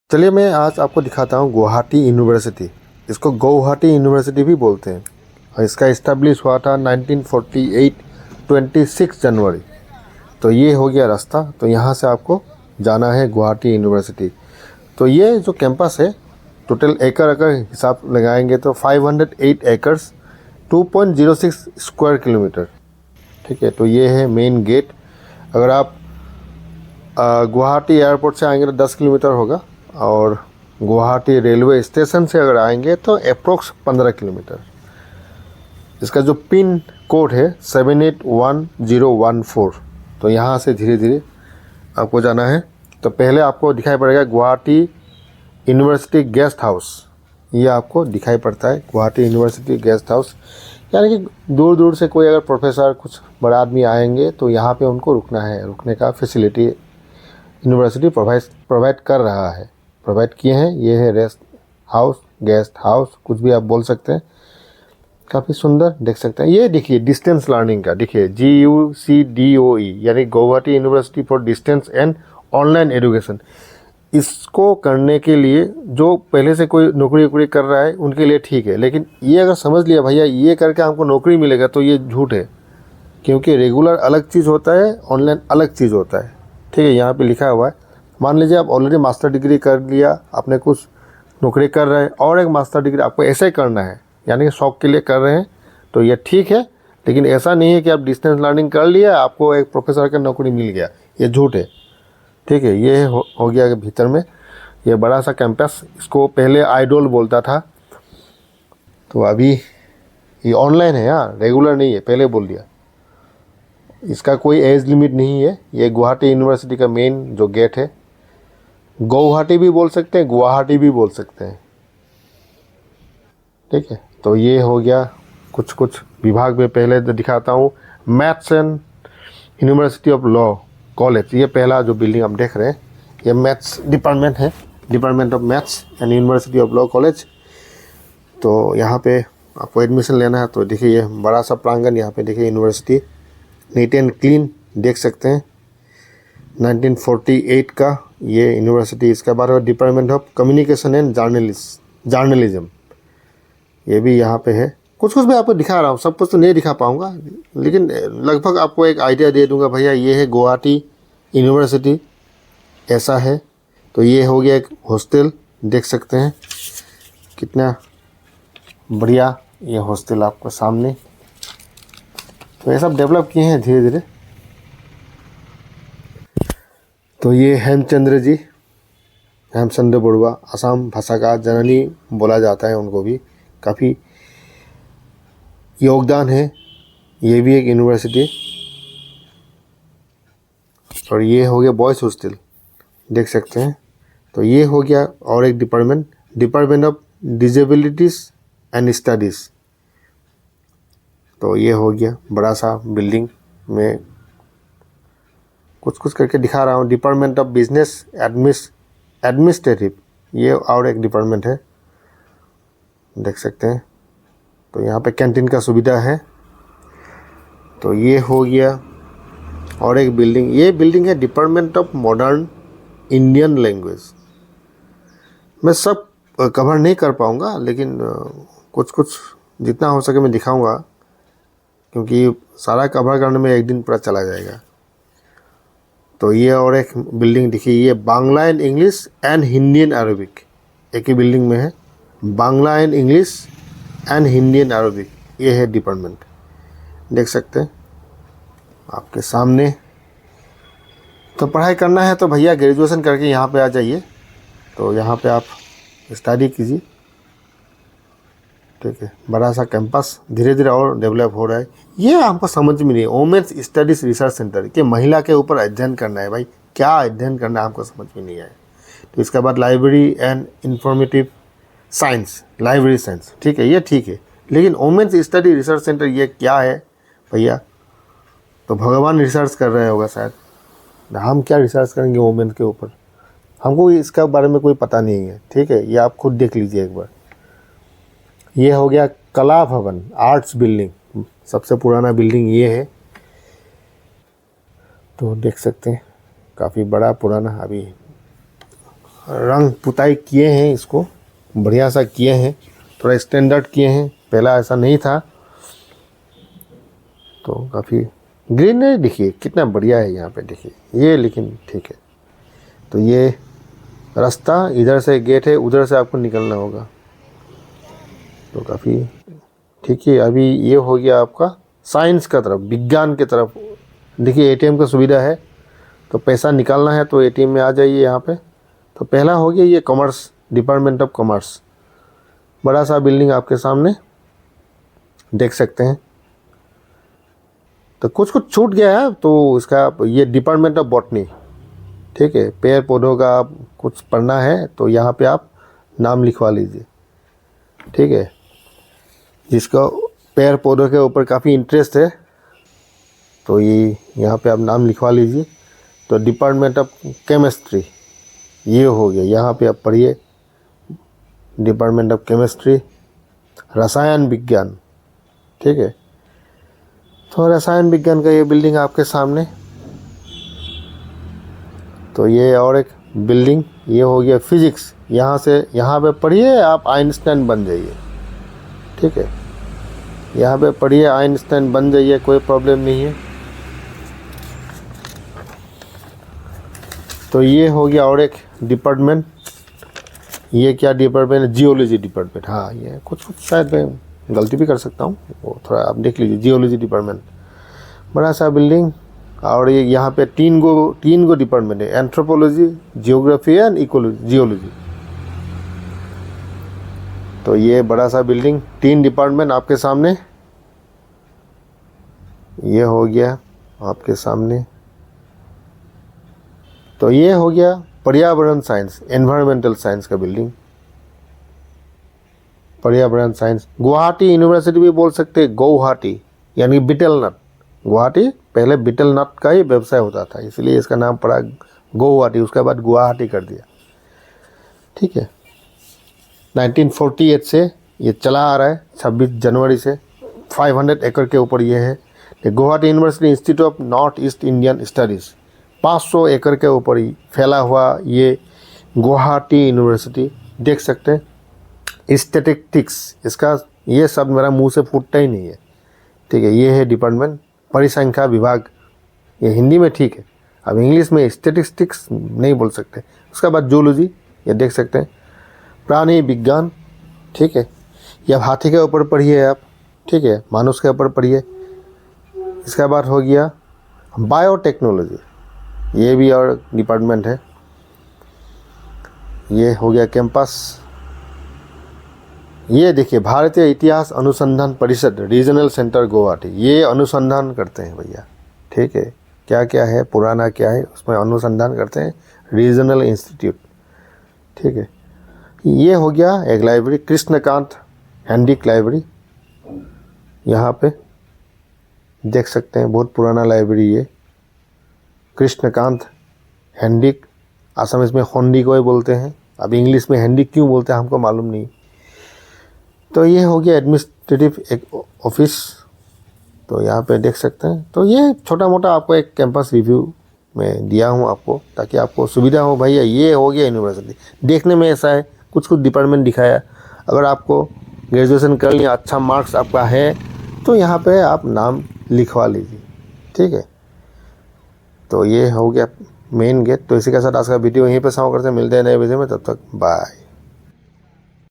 चलिए मैं आज आपको दिखाता हूँ गुवाहाटी यूनिवर्सिटी। इसको गौहाटी यूनिवर्सिटी भी बोलते हैं और इसका इस्टेब्लिश हुआ था 1948 26 जनवरी। तो ये हो गया रास्ता। तो यहाँ से आपको जाना है गुवाहाटी यूनिवर्सिटी। तो ये जो कैंपस है टोटल एकड़ अगर हिसाब लगाएंगे तो 508 एकर्स 2.06 स्क्वायर किलोमीटर। ठीक है, तो ये है मेन गेट। अगर आप गुवाहाटी एयरपोर्ट से आएंगे तो 10 किलोमीटर होगा और गुवाहाटी रेलवे स्टेशन से अगर आएंगे तो अप्रोक्स 15 किलोमीटर। इसका जो पिन कोड है 781014। तो यहाँ से धीरे धीरे आपको जाना है। तो पहले आपको दिखाई पड़ेगा गुवाहाटी यूनिवर्सिटी गेस्ट हाउस। ये आपको दिखाई पड़ता है गुवाहाटी यूनिवर्सिटी गेस्ट हाउस। यानी कि दूर दूर से कोई अगर प्रोफेसर कुछ बड़ा आदमी आएंगे तो यहाँ पे उनको रुकना है। रुकने का फैसिलिटी यूनिवर्सिटी प्रोवाइड कर रहा है, प्रोवाइड किए हैं। ये है रेस्ट हाउस, गेस्ट हाउस, कुछ भी आप बोल सकते हैं। काफ़ी सुंदर देख सकते हैं। ये देखिए डिस्टेंस लर्निंग का, देखिए GUCDOE यानी Guwahati university for distance and online education. इसको करने के लिए जो पहले से कोई नौकरी वोकरी कर रहा है उनके लिए ठीक है, लेकिन ये अगर समझ लिया भैया ये करके हमको नौकरी मिलेगा तो ये झूठ है। क्योंकि रेगुलर अलग चीज़ होता है, ऑनलाइन अलग चीज़ होता है। ठीक है, यहाँ पे लिखा हुआ है। मान लीजिए आप ऑलरेडी मास्टर डिग्री कर लिया, आपने कुछ नौकरी कर रहे हैं और एक मास्टर डिग्री आपको ऐसे ही करना है, यानी कि शौक के लिए कर रहे हैं तो ये ठीक है। लेकिन ऐसा नहीं है कि आप डिस्टेंस लर्निंग कर लिया आपको एक प्रोफेसर का नौकरी मिल गया, ये झूठ है। ठीक है, ये हो गया भीतर में ये बड़ा सा कैंपस। इसको पहले आइडोल बोलता था, तो अभी ये ऑनलाइन है, यहाँ रेगुलर नहीं है, पहले बोल दिया। इसका कोई एज लिमिट नहीं है। ये गुवाहाटी यूनिवर्सिटी का मेन जो गेट है। गौहाटी भी बोल सकते हैं, गुवाहाटी भी बोल सकते हैं। ठीक है, तो ये हो गया कुछ कुछ विभाग में। पहले दिखाता हूँ maths and university of law college. ये पहला जो बिल्डिंग आप देख रहे हैं ये मैथ्स डिपार्टमेंट है, department of maths and university of law college. तो यहाँ पे आपको एडमिशन लेना है तो देखिए ये बड़ा सा प्रांगण, यहाँ पे देखिए यूनिवर्सिटी नीट एंड क्लीन देख सकते हैं। 1948 का ये यूनिवर्सिटी। इसके बाद department of communication and journalism, ये भी यहाँ पे है। कुछ कुछ मैं आपको दिखा रहा हूँ, सब कुछ तो नहीं दिखा पाऊँगा, लेकिन लगभग आपको एक आइडिया दे दूँगा भैया ये है गुवाहाटी यूनिवर्सिटी, ऐसा है। तो ये हो गया एक हॉस्टल, देख सकते हैं कितना बढ़िया ये हॉस्टल आपको सामने। तो ये सब डेवलप किए हैं धीरे धीरे। तो ये हेमचंद्र बरुआ, असम भाषा का जननी बोला जाता है उनको भी। काफ़ी योगदान है, ये भी एक यूनिवर्सिटी। और ये हो गया बॉयज़ हॉस्टल, देख सकते हैं। तो ये हो गया और एक डिपार्टमेंट ऑफ डिजेबिलिटीज़ एंड स्टडीज़। तो ये हो गया बड़ा सा बिल्डिंग में कुछ कुछ करके दिखा रहा हूँ। डिपार्टमेंट ऑफ बिजनेस एडमिनिस्ट्रेटिव, ये और एक डिपार्टमेंट है, देख सकते हैं। तो यहाँ पे कैंटीन का सुविधा है। तो ये हो गया और एक बिल्डिंग, ये बिल्डिंग है department of modern Indian language. मैं सब कवर नहीं कर पाऊँगा, लेकिन कुछ कुछ जितना हो सके मैं दिखाऊँगा, क्योंकि सारा कवर करने में एक दिन पूरा चला जाएगा। तो ये और एक बिल्डिंग देखिए, ये Bangla and English and Hindi and Arabic एक ही बिल्डिंग में है। Bangla and English and Hindi and Arabic, ये है डिपार्टमेंट, देख सकते हैं आपके सामने। तो पढ़ाई करना है तो भैया ग्रेजुएशन करके यहाँ पे आ जाइए, तो यहाँ पे आप स्टडी कीजिए। ठीक है, बड़ा सा कैंपस धीरे धीरे और डेवलप हो रहा है। ये हमको समझ में नहीं है, वोमेंस स्टडीज़ रिसर्च सेंटर कि महिला के ऊपर अध्ययन करना है। भाई क्या अध्ययन करना है हमको समझ में नहीं आया। तो इसके बाद library and informative science, library science, ठीक है, ये ठीक है। लेकिन वोमेंस स्टडी रिसर्च सेंटर ये क्या है भैया? तो भगवान रिसर्च कर रहे होगा शायद, हम क्या रिसर्च करेंगे वोमेंस के ऊपर, हमको इसका बारे में कोई पता नहीं है। ठीक है, ये आप खुद देख लीजिए एक बार। ये हो गया कला भवन आर्ट्स बिल्डिंग, सबसे पुराना बिल्डिंग ये है। तो देख सकते हैं काफ़ी बड़ा पुराना, अभी रंग पुताई किए हैं, इसको बढ़िया सा किए हैं, थोड़ा स्टैंडर्ड किए हैं, पहला ऐसा नहीं था। तो काफ़ी ग्रीनरी देखिए कितना बढ़िया है यहाँ पे, देखिए ये, लेकिन ठीक है। तो ये रास्ता, इधर से गेट है, उधर से आपको निकलना होगा। तो काफ़ी ठीक है। अभी ये हो गया आपका साइंस का तरफ, विज्ञान के तरफ। देखिए एटीएम का सुविधा है, तो पैसा निकालना है तो एटीएम में आ जाइए यहाँ पे। तो पहला हो गया ये कॉमर्स, डिपार्टमेंट ऑफ कॉमर्स, बड़ा सा बिल्डिंग आपके सामने देख सकते हैं। तो कुछ कुछ छूट गया है, तो इसका ये डिपार्टमेंट ऑफ बॉटनी, ठीक है। पेड़ पौधों का आप कुछ पढ़ना है तो यहाँ पे आप नाम लिखवा लीजिए, ठीक है। जिसका पेड़ पौधों के ऊपर काफ़ी इंटरेस्ट है तो ये यहाँ पे आप नाम लिखवा लीजिए। तो डिपार्टमेंट ऑफ केमिस्ट्री ये हो गया, यहाँ पे आप पढ़िए डिपार्टमेंट ऑफ केमिस्ट्री, रसायन विज्ञान, ठीक है। तो रसायन विज्ञान का ये बिल्डिंग आपके सामने। तो ये और एक बिल्डिंग ये हो गया फिजिक्स, यहाँ से यहाँ पे पढ़िए आप आइंस्टाइन बन जाइए, ठीक है। यहाँ पे पढ़िए आइंस्टाइन बन जाइए, कोई प्रॉब्लम नहीं है। तो ये हो गया और एक डिपार्टमेंट, ये क्या डिपार्टमेंट है, जियोलॉजी डिपार्टमेंट। हाँ ये कुछ कुछ शायद मैं गलती भी कर सकता हूँ, वो थोड़ा आप देख लीजिए। जियोलॉजी डिपार्टमेंट बड़ा सा बिल्डिंग, और ये यहाँ पे तीन गो डिपार्टमेंट है, anthropology, geography and ecology, geology. तो ये बड़ा सा बिल्डिंग, 3 डिपार्टमेंट आपके सामने। ये हो गया आपके सामने। तो ये हो गया पर्यावरण साइंस, एनवायरमेंटल साइंस का बिल्डिंग, पर्यावरण साइंस। गुवाहाटी यूनिवर्सिटी भी बोल सकते हैं, गुवाहाटी यानी बीटल नट। गुवाहाटी पहले बीटल नट का ही व्यवसाय होता था, इसलिए इसका नाम पड़ा गुवाहाटी, उसके बाद गुवाहाटी कर दिया, ठीक है। 1948 से ये चला आ रहा है, 26 जनवरी से। 500 एकड़ के ऊपर ये है। Guwahati university institute of north east Indian studies, 500 एकड़ के ऊपर ही फैला हुआ ये गुवाहाटी यूनिवर्सिटी, देख सकते हैं। स्टैटिस्टिक्स, इसका ये शब्द मेरा मुंह से फूटता ही नहीं है, ठीक है। ये है डिपार्टमेंट, परिसंख्या विभाग, ये हिंदी में ठीक है। अब इंग्लिश में स्टैटिस्टिक्स नहीं बोल सकते। उसके बाद जूलॉजी, ये देख सकते हैं। प्राणी विज्ञान, ठीक है। या हाथी के ऊपर पढ़िए आप, ठीक है, मानुष के ऊपर पढ़िए। इसके बाद हो गया बायोटेक्नोलॉजी, ये भी और डिपार्टमेंट है। ये हो गया कैंपस। ये देखिए भारतीय इतिहास अनुसंधान परिषद रीजनल सेंटर गुवाहाटी, ये अनुसंधान करते हैं भैया, ठीक है। क्या क्या है, पुराना क्या है, उसमें अनुसंधान करते हैं, रीजनल इंस्टीट्यूट, ठीक है। ये हो गया एक लाइब्रेरी, कृष्णकांत हैंडिक लाइब्रेरी, यहाँ पे देख सकते हैं, बहुत पुराना लाइब्रेरी ये कृष्णकांत हैंडिक। असम में होंडी को ही बोलते हैं, अब इंग्लिश में हैंडिक क्यों बोलते हैं हमको मालूम नहीं। तो ये हो गया एडमिनिस्ट्रेटिव एक ऑफिस, तो यहाँ पे देख सकते हैं। तो ये छोटा मोटा आपको एक कैंपस रिव्यू में दिया हूँ आपको, ताकि आपको सुविधा हो। भैया ये हो गया यूनिवर्सिटी, देखने में ऐसा है, कुछ कुछ डिपार्टमेंट दिखाया। अगर आपको ग्रेजुएशन कर लिया, अच्छा मार्क्स आपका है, तो यहाँ पे आप नाम लिखवा लीजिए, ठीक है। तो ये हो गया मेन गेट। तो इसी के साथ आज का वीडियो यहीं पे समाप्त करते हैं, मिलते हैं नए वीडियो में, तब तक बाय।